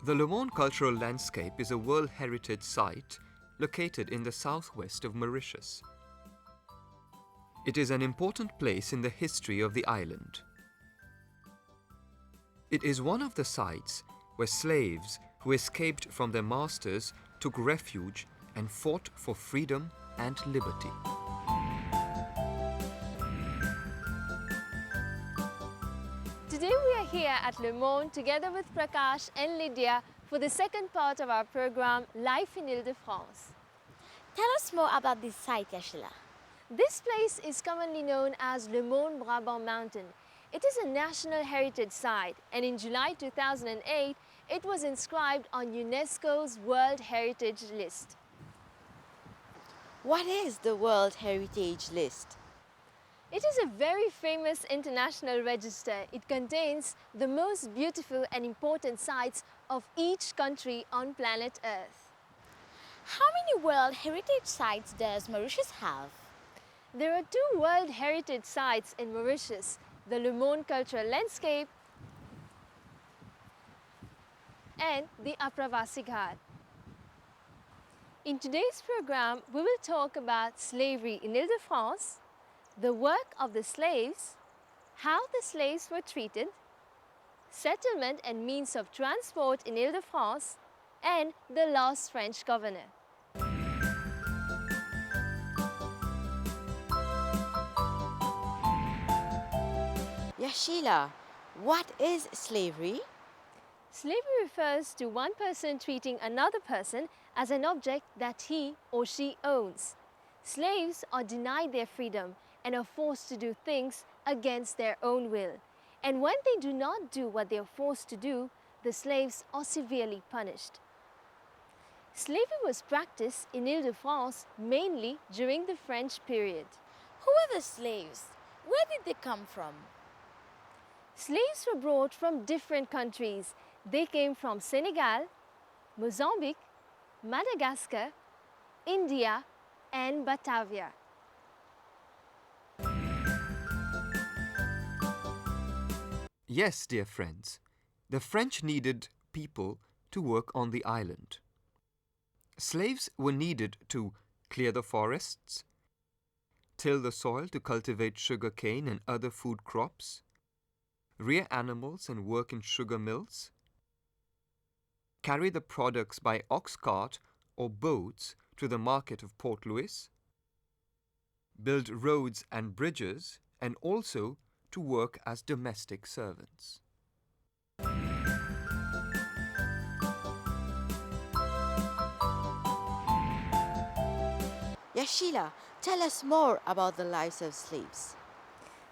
The Le Monde Cultural Landscape is a World Heritage Site located in the southwest of Mauritius. It is an important place in the history of the island. It is one of the sites where slaves who escaped from their masters took refuge and fought for freedom and liberty. Today we are here at Le Monde together with Prakash and Lydia for the second part of our program, Life in Ile de France. Tell us more about this site, Yashila. This place is commonly known as Le Mont Brabant Mountain. It is a National Heritage Site, and in July 2008, it was inscribed on UNESCO's World Heritage List. What is the World Heritage List? It is a very famous international register. It contains the most beautiful and important sites of each country on planet Earth. How many World Heritage Sites does Mauritius have? There are 2 World Heritage Sites in Mauritius, the Le Monde Cultural Landscape and the Apravasi Ghat. In today's program, we will talk about slavery in Ile de France, the work of the slaves, how the slaves were treated, settlement and means of transport in Ile de France, and the last French governor. Yashila, what is slavery? Slavery refers to one person treating another person as an object that he or she owns. Slaves are denied their freedom and are forced to do things against their own will. And when they do not do what they are forced to do, the slaves are severely punished. Slavery was practiced in Ile de France mainly during the French period. Who were the slaves? Where did they come from? Slaves were brought from different countries. They came from Senegal, Mozambique, Madagascar, India, and Batavia. Yes, dear friends, the French needed people to work on the island. Slaves were needed to clear the forests, till the soil to cultivate sugar cane and other food crops, rear animals and work in sugar mills, carry the products by ox cart or boats to the market of Port Louis, build roads and bridges, and also to work as domestic servants. Yashila, tell us more about the lives of slaves.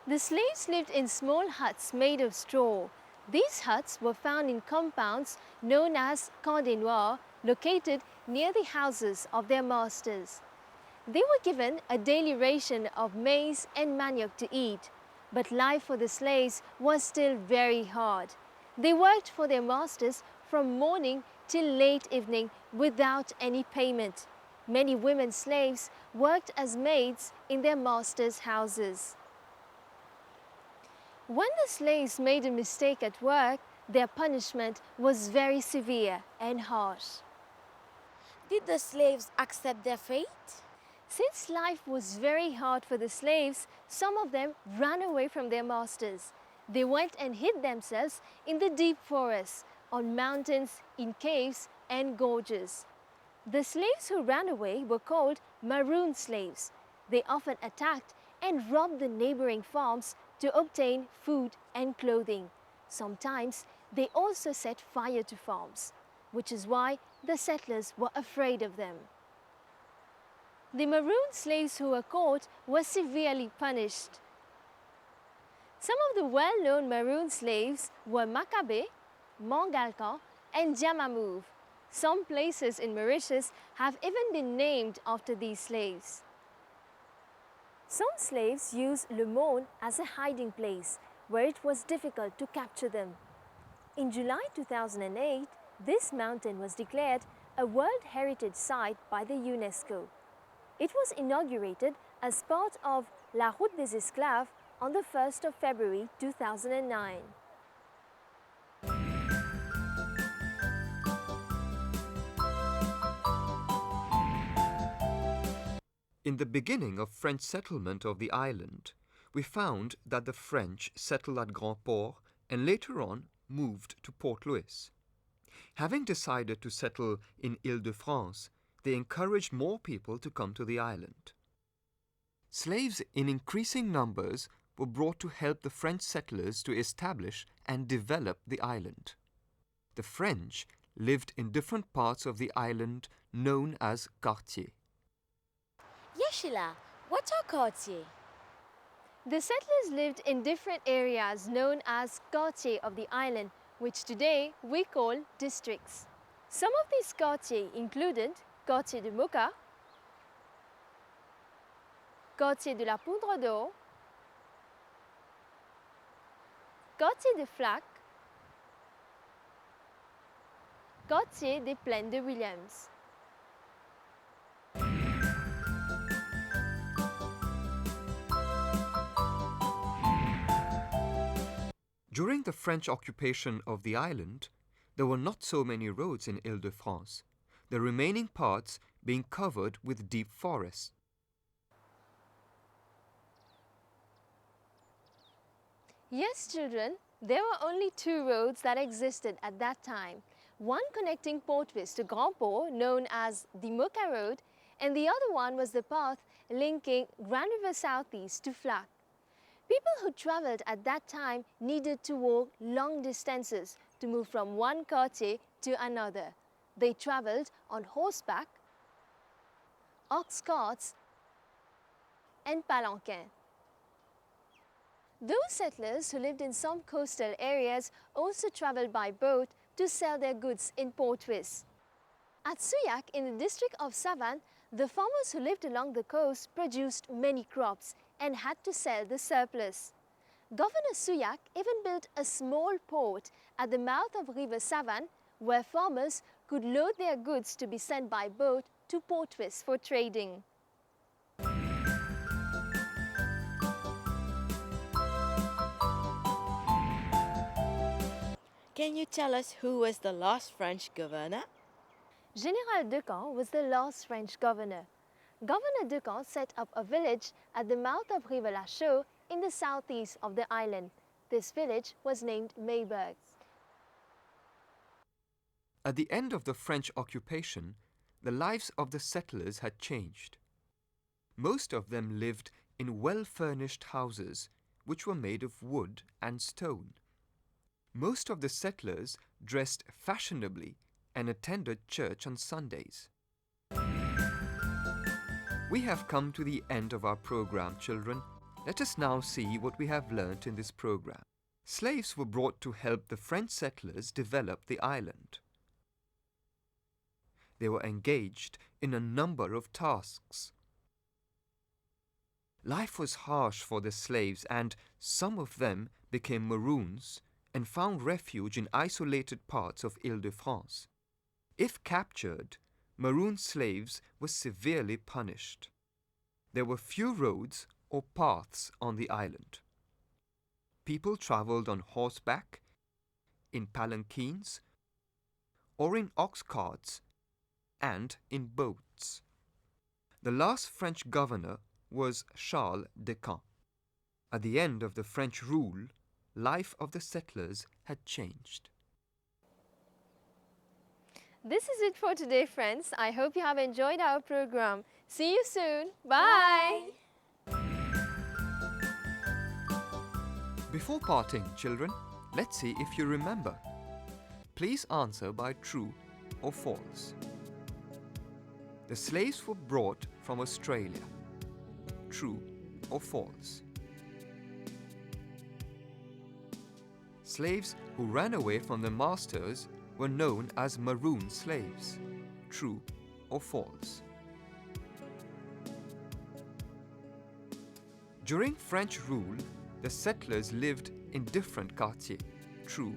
The slaves lived in small huts made of straw. These huts were found in compounds known as camps des Noirs, located near the houses of their masters. They were given a daily ration of maize and manioc to eat, but life for the slaves was still very hard. They worked for their masters from morning till late evening without any payment. Many women slaves worked as maids in their masters' houses. When the slaves made a mistake at work, their punishment was very severe and harsh. Did the slaves accept their fate? Since life was very hard for the slaves, some of them ran away from their masters. They went and hid themselves in the deep forests, on mountains, in caves and gorges. The slaves who ran away were called maroon slaves. They often attacked and robbed the neighboring farms to obtain food and clothing. Sometimes they also set fire to farms, which is why the settlers were afraid of them. The maroon slaves who were caught were severely punished. Some of the well-known maroon slaves were Makabe, Mangalkan, and Jamamouv. Some places in Mauritius have even been named after these slaves. Some slaves used Le Monde as a hiding place where it was difficult to capture them. In July 2008, this mountain was declared a World Heritage Site by the UNESCO. It was inaugurated as part of La Route des Esclaves on the 1st of February 2009. In the beginning of French settlement of the island, we found that the French settled at Grand Port and later on moved to Port Louis. Having decided to settle in Ile de France, they encouraged more people to come to the island. Slaves in increasing numbers were brought to help the French settlers to establish and develop the island. The French lived in different parts of the island known as quartiers. Yes, Sheila, what are quartiers? The settlers lived in different areas known as quartiers of the island, which today we call districts. Some of these quartiers included Quartier de Moka, Quartier de la Poudre d'Eau, Quartier de Flac, Quartier des Plaines de Williams. During the French occupation of the island, there were not so many roads in Ile de France, the remaining parts being covered with deep forests. Yes, children, there were only two roads that existed at that time. One connecting Port-Louis to Grand Port, known as the Moka Road, and the other one was the path linking Grand River Southeast to Flac. People who travelled at that time needed to walk long distances to move from one quartier to another. They travelled on horseback, ox carts, and palanquins. Those settlers who lived in some coastal areas also travelled by boat to sell their goods in Port-Louis. At Souillac, in the district of Savane, the farmers who lived along the coast produced many crops and had to sell the surplus. Governor Souillac even built a small port at the mouth of River Savane where farmers could load their goods to be sent by boat to Port-Louis for trading. Can you tell us who was the last French governor? Général Decamps was the last French governor. Governor Decamps set up a village at the mouth of River La Chaux in the southeast of the island. This village was named Mayberg. At the end of the French occupation, the lives of the settlers had changed. Most of them lived in well-furnished houses, which were made of wood and stone. Most of the settlers dressed fashionably and attended church on Sundays. We have come to the end of our program, children. Let us now see what we have learnt in this program. Slaves were brought to help the French settlers develop the island. They were engaged in a number of tasks. Life was harsh for the slaves, and some of them became maroons and found refuge in isolated parts of Ile de France. If captured, maroon slaves were severely punished. There were few roads or paths on the island. People travelled on horseback, in palanquins, or in ox carts, and in boats. The last French governor was Charles Decamps. At the end of the French rule, life of the settlers had changed. This is it for today, friends. I hope you have enjoyed our program. See you soon. Bye. Before parting, children, let's see if you remember. Please answer by true or false. The slaves were brought from Australia. True or false? Slaves who ran away from their masters were known as maroon slaves. True or false? During French rule, the settlers lived in different quartiers. True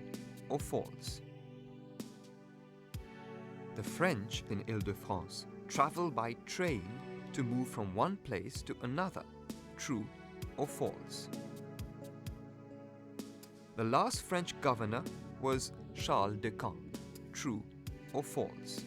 or false? The French in Ile de France traveled by train to move from one place to another. True or false? The last French governor was Charles Decamps. True or false?